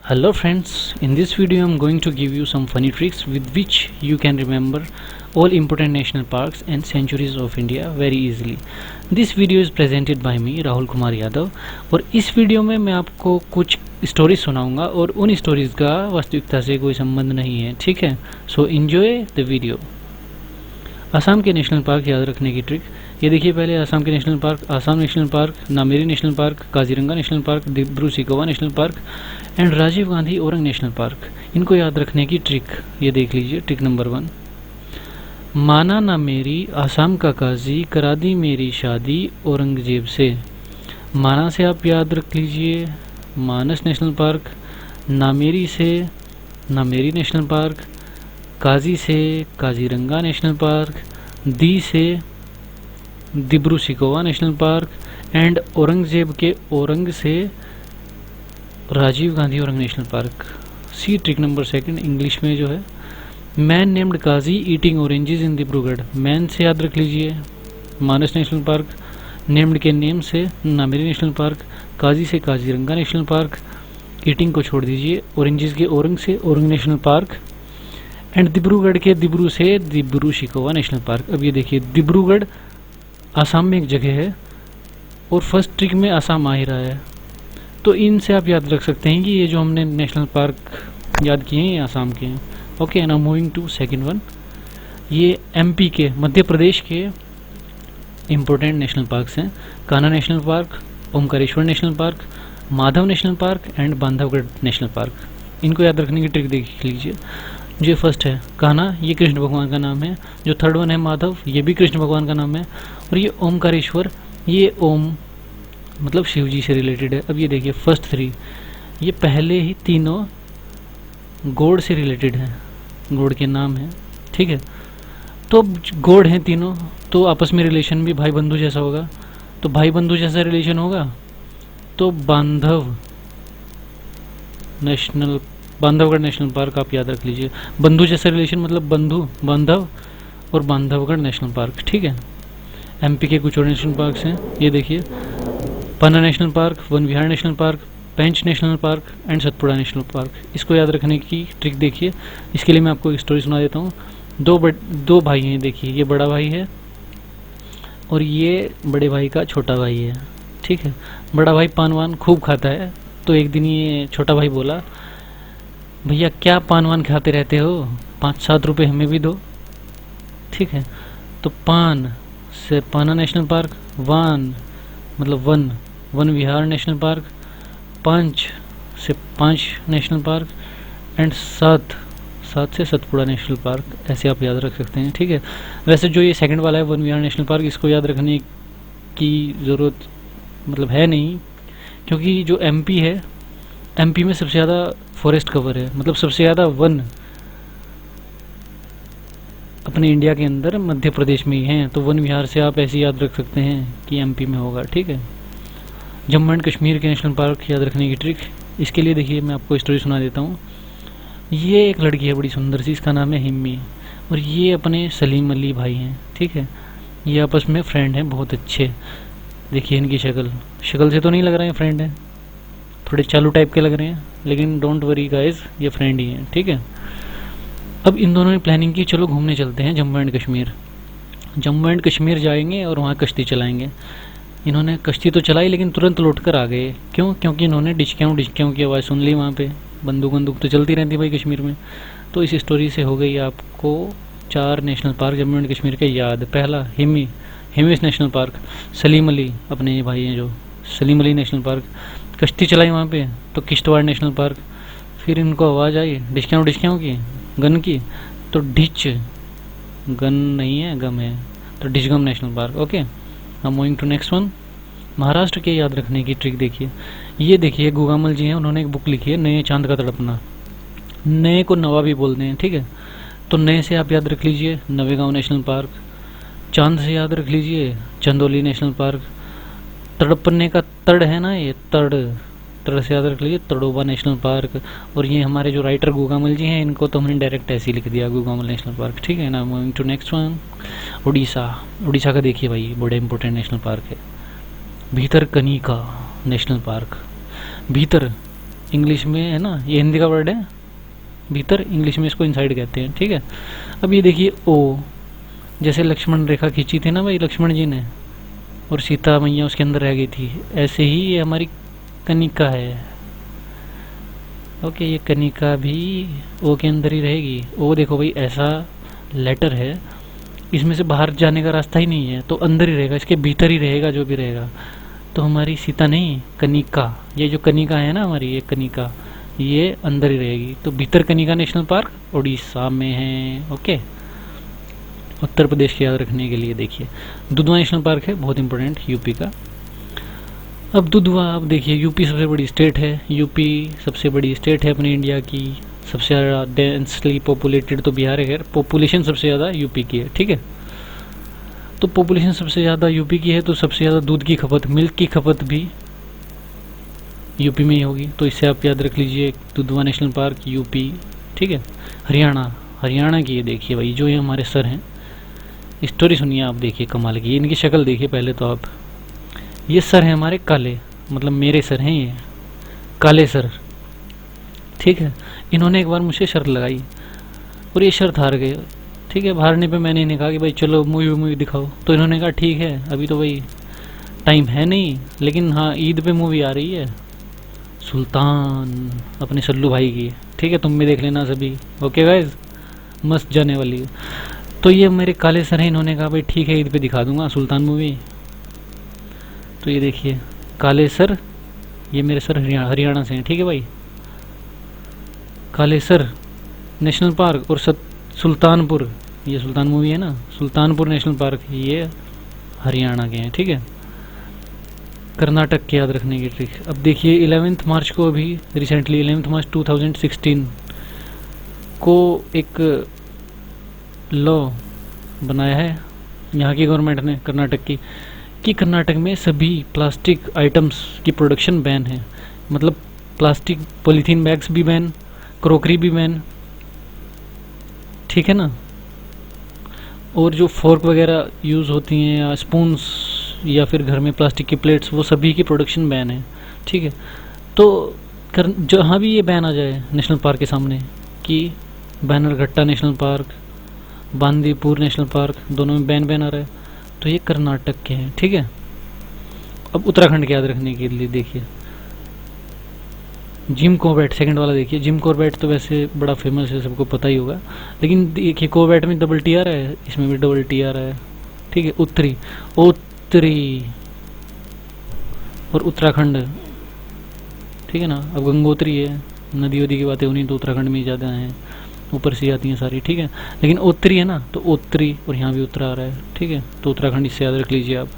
Hello friends, in this video I am going to give you some funny tricks with which you can remember all important national parks and sanctuaries of India very easily. This video is presented by me Rahul Kumar Yadav और इस video में मैं आपको कुछ stories सुनाऊंगा और उन stories का वास्तविकता से कोई संबंध नहीं है, ठीक है। So enjoy the video. Assam के नेशनल पार्क याद रखने की ट्रिक, ये देखिए पहले असम के national park, Assam national park, Nameri national park, Kaziranga national park, Dibru Saikhowa national park and Rajiv Gandhi Orang national park. इनको याद रखने की ट्रिक ये देख लीजिए। ट्रिक नंबर 1, माना ना मेरी आसाम का काजी, करा दी मेरी शादी औरंगजेब से। माना से आप याद रख लीजिए मानस नेशनल पार्क, नामेरी से नामेरी नेशनल पार्क, काजी से काजीरंगा नेशनल पार्क, दी से Dibru Saikhowa national park and Aurangzeb के औरंग से राजीव गांधी औरंग नेशनल पार्क। सी ट्रिक नंबर 2 इंग्लिश में जो है, मैन नेम्ड काजी ईटिंग ऑरेंजेस इन डिब्रूगढ़। मैन से याद रख लीजिए मानस नेशनल पार्क, नेम्ड के नेम से नामेरी नेशनल पार्क, काजी से काजीरंगा नेशनल पार्क, ईटिंग को छोड़ दीजिए, ऑरेंजेस के औरंग से Orang national park and Dibrugarh के डिब्रू से डिब्रू सिकोवा नेशनल पार्क। अब ये देखिए डिब्रूगढ़ आसाम में एक जगह है और फर्स्ट ट्रिक में आसाम आ ही रहा है, तो इनसे आप याद रख सकते हैं कि ये जो हमने नेशनल पार्क याद किए हैं ये आसाम के हैं। Okay, now moving to second one. ये एमपी के, मध्य प्रदेश के इम्पोर्टेंट नेशनल पार्क्स हैं। Kanha national park, Omkareshwar national park, Madhav national park and Bandhavgarh national park. इनको याद रखने की ट्रिक देख लीजिए। जो फर्स्ट है कान्हा, ये कृष्ण भगवान का नाम है। जो थर्ड वन है माधव, ये भी कृष्ण भगवान का नाम है। और ये ओमकारेश्वर, ये ओम मतलब शिव जी से रिलेटेड है। अब ये देखिए फर्स्ट 3, ये पहले ही तीनों गॉड से रिलेटेड हैं, गॉड के नाम है, ठीक है। तो गॉड हैं तीनों, तो आपस में रिलेशन भी भाई बंधु जैसा होगा। तो भाई बंधु जैसा रिलेशन होगा तो बांधवगढ़ नेशनल पार्क आप याद रख लीजिए। बंधु जैसा रिलेशन मतलब बंधु, बांधव और बांधवगढ़ नेशनल पार्क, ठीक है। एमपी के कुछ और नेशनल पार्क्स हैं, ये देखिए Panna national park, Van Vihar national park, Pench national park and Satpura national park. इसको याद रखने की ट्रिक देखिए। इसके लिए मैं आपको एक स्टोरी सुना देता हूँ। दो भाई हैं, देखिए ये बड़ा भाई है और ये बड़े भाई का छोटा भाई है, ठीक है। बड़ा भाई पान वान खूब खाता है, तो एक दिन ये छोटा भाई बोला, भैया क्या पान वान खाते रहते हो, 5-7 रुपये हमें भी दो, ठीक है। तो पान से पाना नेशनल पार्क, वान मतलब वन विहार नेशनल पार्क, पांच से पांच नेशनल पार्क एंड सात से सतपुड़ा नेशनल पार्क। ऐसे आप याद रख सकते हैं, ठीक है। वैसे जो ये सेकंड वाला है वन विहार नेशनल पार्क, इसको याद रखने की ज़रूरत मतलब है नहीं, क्योंकि जो एमपी है, एमपी में सबसे ज़्यादा फॉरेस्ट कवर है, मतलब सबसे ज़्यादा वन अपने इंडिया के अंदर मध्य प्रदेश में ही हैं। तो वन विहार से आप ऐसे याद रख सकते हैं कि एमपी में होगा, ठीक है। जम्मू एंड कश्मीर के नेशनल पार्क याद रखने की ट्रिक, इसके लिए देखिए मैं आपको स्टोरी सुना देता हूँ। ये एक लड़की है बड़ी सुंदर सी, इसका नाम है हिम्मी, और ये अपने सलीम अली भाई हैं, ठीक है। ये आपस में फ्रेंड हैं बहुत अच्छे। देखिए इनकी शक्ल से तो नहीं लग रहा है फ्रेंड है, थोड़े चालू टाइप के लग रहे हैं, लेकिन डोंट वरी गाइस, ये फ्रेंड ही हैं, ठीक है। अब इन दोनों ने प्लानिंग की, चलो घूमने चलते हैं जम्मू एंड कश्मीर। जम्मू एंड कश्मीर जाएंगे और वहाँ कश्ती चलाएंगे। इन्होंने कश्ती तो चलाई लेकिन तुरंत लौट कर आ गए। क्यों? क्योंकि इन्होंने डिचक्याऊँ की आवाज़ सुन ली वहाँ पे। बंदूक तो चलती रहती भाई कश्मीर में। तो इस स्टोरी से हो गई आपको 4 national park Jammu and Kashmir के याद। पहला हिमिस नेशनल पार्क, सलीम अली अपने भाई हैं जो, सलीम अली नेशनल पार्क। कश्ती चलाई वहाँ पे तो किश्तवाड़ नेशनल पार्क। फिर इनको आवाज़ आई डिचक्याऊँ की, गन की, तो डिच, गन नहीं है गम है, तो डिचगम नेशनल पार्क। ओके, अब moving to next one. Maharashtra के याद रखने की ट्रिक देखिए। ये देखिए गुगामल जी हैं, उन्होंने एक बुक लिखी है नए चांद का तड़पना। नए को नवा भी बोलते हैं, ठीक है। तो नए से आप याद रख लीजिए नवेगांव नेशनल पार्क, चांद से याद रख लीजिए चंदौली नेशनल पार्क, तड़पने का तड़ है ना, ये तड़ से याद रख लीजिए तड़ोबा नेशनल पार्क। और ये हमारे जो राइटर गुगामल जी हैं, इनको तो हमने डायरेक्ट ऐसे ही लिख दिया गुगामल नेशनल पार्क, ठीक है ना। Moving to next one, Orissa का देखिए भाई बड़े इंपॉर्टेंट नेशनल पार्क है। भीतरकनिका नेशनल पार्क, भीतर इंग्लिश में है ना, ये हिंदी का वर्ड है भीतर, इंग्लिश में इसको इनसाइड कहते हैं, ठीक है। अब ये देखिए ओ, जैसे लक्ष्मण रेखा खींची थी ना भाई लक्ष्मण जी ने, और सीता मैया उसके अंदर रह गई थी, ऐसे ही ये हमारी कनिका है। ओके, ये कनिका भी ओ के अंदर ही रहेगी। ओ देखो भाई ऐसा लेटर है, इसमें से बाहर जाने का रास्ता ही नहीं है, तो अंदर ही रहेगा, इसके भीतर ही रहेगा जो भी रहेगा। तो हमारी सीता नहीं, कनिका, ये जो कनिका है ना हमारी, ये कनिका, ये अंदर ही रहेगी। तो भीतर कनिका नेशनल पार्क उड़ीसा में है। ओके, उत्तर प्रदेश के याद रखने के लिए देखिए दुधवा नेशनल पार्क है, बहुत इंपॉर्टेंट, यूपी का। अब दुधवा, अब देखिए यूपी सबसे बड़ी स्टेट है, यूपी सबसे बड़ी स्टेट है अपनी इंडिया की, सबसे ज़्यादा डेंसली पॉपुलेटेड तो बिहार है, पॉपुलेशन सबसे ज़्यादा यूपी की है, ठीक है। तो पॉपुलेशन सबसे ज़्यादा यूपी की है, तो सबसे ज़्यादा दूध की खपत, मिल्क की खपत भी यूपी में ही होगी। तो इससे आप याद रख लीजिए दुधवा नेशनल पार्क यूपी, ठीक है। हरियाणा, हरियाणा की ये देखिए भाई, जो ये हमारे सर हैं, स्टोरी सुनिए आप, देखिए कमाल की, इनकी शक्ल देखिए पहले तो आप। ये सर हैं हमारे काले, मतलब मेरे सर हैं ये काले सर, ठीक है। इन्होंने एक बार मुझसे शर्त लगाई और ये शर्त हार गए, ठीक है। हारने पे मैंने इन्हें कहा कि भाई चलो मूवी दिखाओ, तो इन्होंने कहा ठीक है, अभी तो भाई टाइम है नहीं, लेकिन हाँ ईद पे मूवी आ रही है सुल्तान अपने सल्लू भाई की, ठीक है, तुम भी देख लेना सभी। ओके गाइज, मस्त जाने वाली है। तो ये मेरे काले सर हैं, इन्होंने कहा भाई ठीक है ईद पे दिखा दूंगा सुल्तान मूवी। तो ये देखिए काले सर, ये मेरे सर हरियाणा से हैं, ठीक है भाई। काले सर नेशनल पार्क और सुल्तानपुर, ये सुल्तान मूवी है ना, सुल्तानपुर नेशनल पार्क ये हरियाणा के हैं, ठीक है। कर्नाटक के याद रखने की ट्रिक, अब देखिए 11 मार्च को, अभी रिसेंटली 11 मार्च 2016 को एक लॉ बनाया है यहाँ की गवर्नमेंट ने, कर्नाटक की, कि कर्नाटक में सभी प्लास्टिक आइटम्स की प्रोडक्शन बैन है। मतलब प्लास्टिक पॉलीथीन बैग्स भी बैन, क्रॉकरी भी बैन, ठीक है ना। और जो फोर्क वगैरह यूज़ होती हैं या स्पून्स या फिर घर में प्लास्टिक की प्लेट्स, वो सभी की प्रोडक्शन बैन है, ठीक है। तो जहाँ भी ये बैन आ जाए नेशनल पार्क के सामने, कि Bannerghatta national park, Bandipur national park, दोनों में बैन आ रहा है, तो ये कर्नाटक के हैं, ठीक है। अब उत्तराखंड के याद रखने के लिए देखिए जिम कॉर्बेट, सेकंड वाला देखिए, जिम कॉर्बेट तो वैसे बड़ा फेमस है, सबको पता ही होगा, लेकिन देखिए कॉर्बेट में डबल टी आ रहा है, इसमें भी डबल टी आ रहा है, ठीक है। उत्तरी और उत्तराखंड, ठीक है ना। अब गंगोत्री है, नदी वदी की बातें होनी तो उत्तराखंड में ही ज़्यादा हैं, ऊपर से आती हैं सारी, ठीक है। लेकिन उत्तरी है ना, तो उत्तरी, और यहाँ भी उत्तरा आ रहा है, ठीक है। तो उत्तराखंड इससे याद रख लीजिए आप।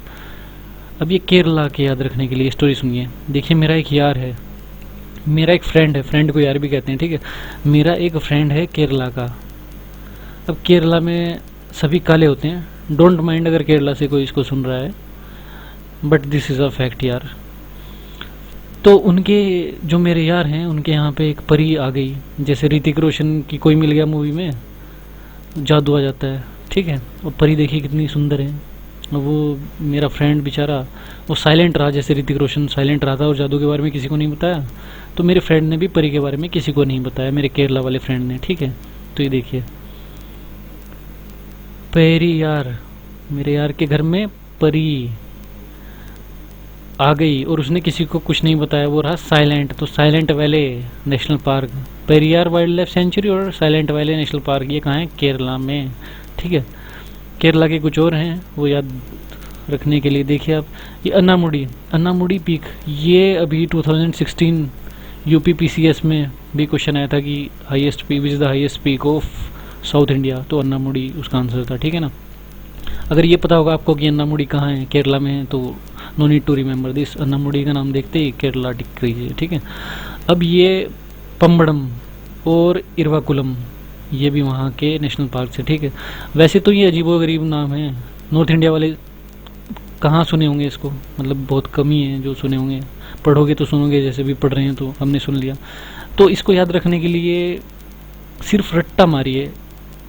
अब ये केरला के याद रखने के लिए स्टोरी सुनिए। देखिए मेरा एक यार है, मेरा एक फ्रेंड है, फ्रेंड को यार भी कहते हैं, ठीक है। मेरा एक फ्रेंड है केरला का। अब केरला में सभी काले होते हैं, डोंट माइंड अगर केरला से कोई इसको सुन रहा है, but this is a fact यार। तो उनके जो मेरे यार हैं, उनके यहाँ पे एक परी आ गई, जैसे ऋतिक रोशन की कोई मिल गया मूवी में, जादू आ जाता है, ठीक है। और परी देखिए कितनी सुंदर है। वो मेरा फ्रेंड बेचारा वो साइलेंट रहा, जैसे ऋतिक रोशन साइलेंट रहा था और जादू के बारे में किसी को नहीं बताया, तो मेरे फ्रेंड ने भी परी के बारे में किसी को नहीं बताया, मेरे केरला वाले फ्रेंड ने, ठीक है। तो ये देखिए परी यार, मेरे यार के घर में परी आ गई और उसने किसी को कुछ नहीं बताया, वो रहा साइलेंट। तो silent valley national park, Periyar wild life sanctuary और साइलेंट वैले नेशनल पार्क, ये कहाँ है? केरला में, ठीक है। केरला के कुछ और हैं वो याद रखने के लिए देखिए आप। ये अन्नामुडी पीक, ये अभी 2016 यूपी पीसीएस में भी क्वेश्चन आया था कि highest peak, which is the highest peak of south India, तो अन्नामुडी उसका आंसर था, ठीक है ना। अगर ये पता होगा आपको कि अन्नामुडी कहाँ है, केरला में है, तो no need to remember this, Anamudi का नाम देखते ही केरला टिक कीजिए, ठीक है। अब ये पम्बड़म और इरवाकुलम, ये भी वहाँ के नेशनल पार्क है, ठीक है। वैसे तो ये अजीबोगरीब नाम है, नॉर्थ इंडिया वाले कहाँ सुने होंगे इसको, मतलब बहुत कम ही है जो सुने होंगे, पढ़ोगे तो सुनोगे, जैसे भी पढ़ रहे हैं तो हमने सुन लिया। तो इसको याद रखने के लिए सिर्फ रट्टा मारिए,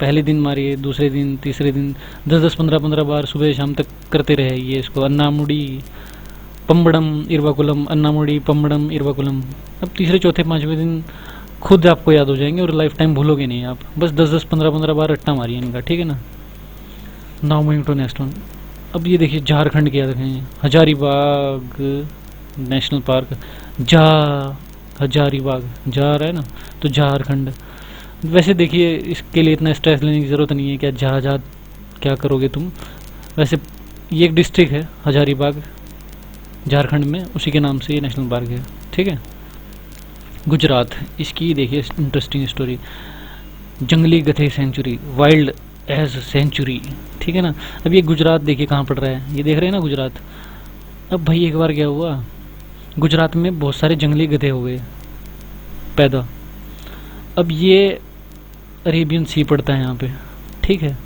पहले दिन मारिए, दूसरे दिन, तीसरे दिन 10-10, 15-15 बार सुबह शाम तक करते रहे ये इसको, अन्नामुडी पम्बड़म इरवाकुलम, अन्नामुड़ी पम्बड़म इरवाकुलम। अब तीसरे चौथे पाँचवें दिन खुद आपको याद हो जाएंगे और लाइफ टाइम भूलोगे नहीं आप। बस 10-10 15-15 बार रट्टा मारिए इनका, ठीक है ना। Now moving to next one. अब ये देखिए झारखंड के याद रखें, हजारीबाग नेशनल पार्क, हजारीबाग जा रहा है ना, तो झारखंड। वैसे देखिए इसके लिए इतना स्ट्रेस लेने की ज़रूरत नहीं है, क्या क्या करोगे तुम। वैसे ये एक डिस्ट्रिक्ट है हजारीबाग झारखंड में, उसी के नाम से ये नेशनल पार्क है, ठीक है। गुजरात, इसकी देखिए इंटरेस्टिंग स्टोरी। जंगली गधे सेंचुरी, वाइल्ड एज सेंचुरी, ठीक है ना। अब ये गुजरात देखिए कहाँ पड़ रहा है, ये देख रहे हैं ना गुजरात। अब भाई एक बार क्या हुआ, गुजरात में बहुत सारे जंगली गधे हो गए पैदा। अब ये अरेबियन सी पड़ता है यहाँ पे, ठीक है।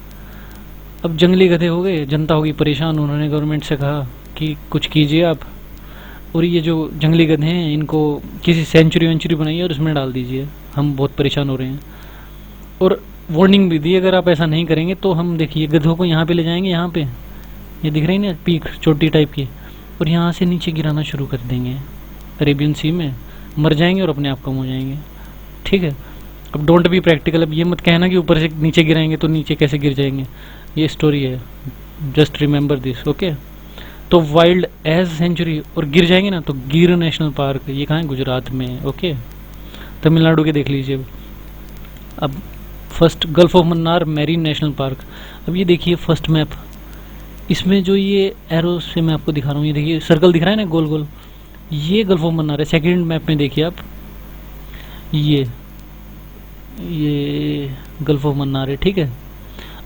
अब जंगली गधे हो गए, जनता होगी परेशान, उन्होंने गवर्नमेंट से कहा कि कुछ कीजिए आप, और ये जो जंगली गधे हैं इनको किसी सेंचुरी वेंचुरी बनाइए और उसमें डाल दीजिए, हम बहुत परेशान हो रहे हैं। और वार्निंग भी दी, अगर आप ऐसा नहीं करेंगे तो हम देखिए गधों को यहाँ पे ले जाएंगे, यहाँ पे ये दिख रही है ना पीक चोटी टाइप की, और यहाँ से नीचे गिराना शुरू कर देंगे अरेबियन सी में, मर जाएंगे और अपने आप कम हो जाएंगे, ठीक है। अब डोंट बी प्रैक्टिकल, अब ये मत कहना कि ऊपर से नीचे गिराएंगे तो नीचे कैसे गिर जाएंगे, ये स्टोरी है, जस्ट रिमेंबर दिस, ओके। तो वाइल्ड एज सेंचुरी, और गिर जाएंगे ना तो गिर नेशनल पार्क, ये कहाँ है, गुजरात में, ओके। तमिलनाडु के देख लीजिए। अब first gulf of Mannar marine national park. अब ये देखिए फर्स्ट मैप, इसमें जो ये एरो से मैं आपको दिखा रहा हूँ, ये देखिए सर्कल दिख रहा है ना गोल गोल, ये गल्फ ऑफ मन्नार है। सेकेंड मैप में देखिए आप, ये गल्फ ऑफ मन्नार है, ठीक है।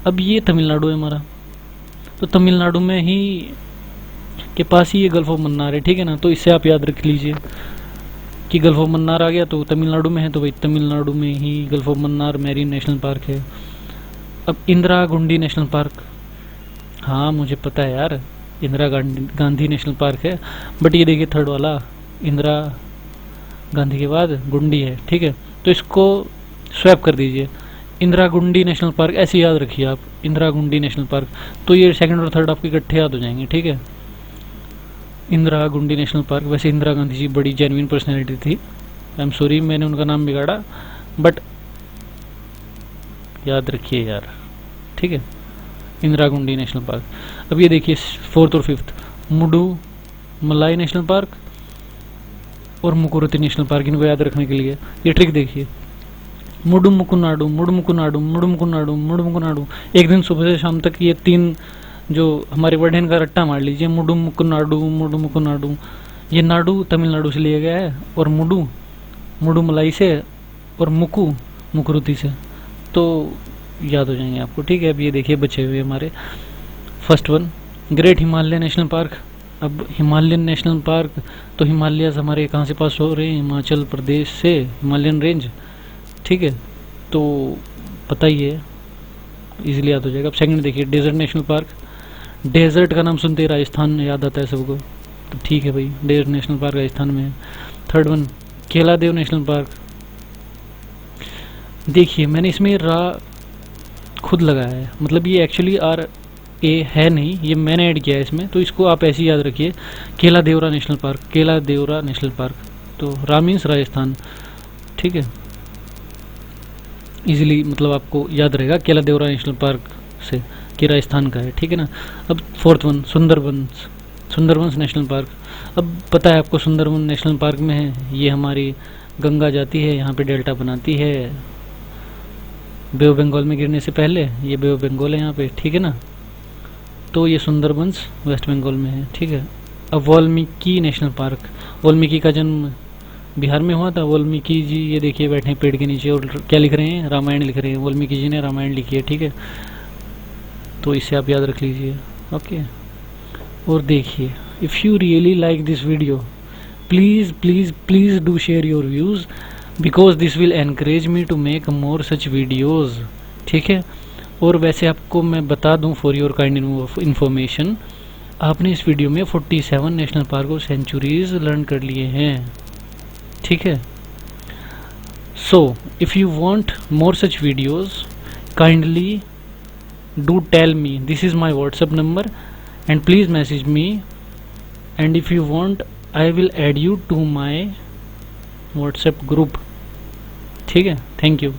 अब ये तमिलनाडु है हमारा, तो तमिलनाडु में ही के पास ही ये गल्फ ऑफ मन्नार है, ठीक है ना। तो इससे आप याद रख लीजिए कि गल्फ ऑफ मन्नार आ गया तो तमिलनाडु में है, तो भाई तमिलनाडु में ही gulf of Mannar marine national park है। अब इंदिरा गांधी नेशनल पार्क, हाँ मुझे पता है यार, इंदिरा गांधी नेशनल पार्क है, बट ये देखिए थर्ड वाला इंदिरा गांधी के बाद गुंडी है, ठीक है। तो इसको स्वैप कर दीजिए, इंदिरा गुंडी नेशनल पार्क, ऐसे याद रखिए आप, इंदिरा गुंडी नेशनल पार्क। तो ये सेकंड और थर्ड आपके इकट्ठे याद हो जाएंगे, ठीक है। इंदिरा गुंडी नेशनल पार्क, वैसे इंदिरा गांधी जी बड़ी जेन्युइन पर्सनैलिटी थी, आई एम सॉरी मैंने उनका नाम बिगाड़ा, बट याद रखिए यार, ठीक है। इंदिरा गुंडी नेशनल पार्क। अब ये देखिए फोर्थ और फिफ्थ, मुडू मलाई नेशनल पार्क और मुकुरुती नेशनल पार्क, इनको याद रखने के लिए ये ट्रिक देखिए, मुडुमुकुनाडु मुडुमुकुनाडु मुडुमुकुनाडु मुडुमुकुनाडु। एक दिन सुबह से शाम तक ये तीन जो हमारे वर्ड है इनका रट्टा मार लीजिए, मुडुमुकुनाडु मुडुमुकुनाडु। ये नाडु तमिलनाडु से लिया गया है, और मुडु मलाई से, और मुकुरुती से, तो याद हो जाएंगे आपको, ठीक है। अब ये देखिए बचे हुए हमारे first one great Himalaya national park. अब हिमालयन नेशनल पार्क, तो हिमालयस हमारे कहाँ से पास हो रहे हैं, हिमाचल प्रदेश से, हिमालयन रेंज, ठीक है। तो पता ही है, इजीली याद हो जाएगा। अब सेकंड देखिए डेजर्ट नेशनल पार्क, डेजर्ट का नाम सुनते ही राजस्थान याद आता है सबको, तो ठीक है भाई डेजर्ट नेशनल पार्क राजस्थान में है। थर्ड वन केलादेव नेशनल पार्क, देखिए मैंने इसमें रा खुद लगाया है, मतलब ये एक्चुअली RA है नहीं, ये मैंने ऐड किया है इसमें, तो इसको आप ऐसे ही याद रखिए, केला देवरा नेशनल पार्क, केला देवरा नेशनल पार्क। तो रा मीन्स राजस्थान, ठीक है, इजीली मतलब आपको याद रहेगा केला देवरा नेशनल पार्क से कि राजस्थान का है, ठीक है ना। अब fourth one Sundarbans national park. अब पता है आपको सुंदरबन नेशनल पार्क में है, ये हमारी गंगा जाती है यहाँ पे, डेल्टा बनाती है बे ऑफ बंगाल में गिरने से पहले, ये बे ऑफ बंगाल है यहाँ पे, ठीक है ना। तो ये सुंदरबंस वेस्ट बंगाल में है, ठीक है। अब वाल्मीकि नेशनल पार्क, वाल्मीकि का जन्म बिहार में हुआ था। वाल्मीकि जी ये देखिए बैठे हैं पेड़ के नीचे और क्या लिख रहे हैं, रामायण लिख रहे हैं, वाल्मीकि जी ने रामायण लिखी है, ठीक है। तो इसे आप याद रख लीजिए, ओके। और देखिए if you really like this video, please please please do share your views, because this will encourage me to make more such videos, ठीक है। और वैसे आपको मैं बता दूं फॉर योर काइंड इन्फॉर्मेशन, आपने इस वीडियो में 47 नेशनल पार्क और सेंचुरीज लर्न कर लिए हैं, ठीक है। So if you want more such videos kindly do tell me, this is my WhatsApp number and please message me and if you want I will add you to my WhatsApp group. ठीक है, thank you.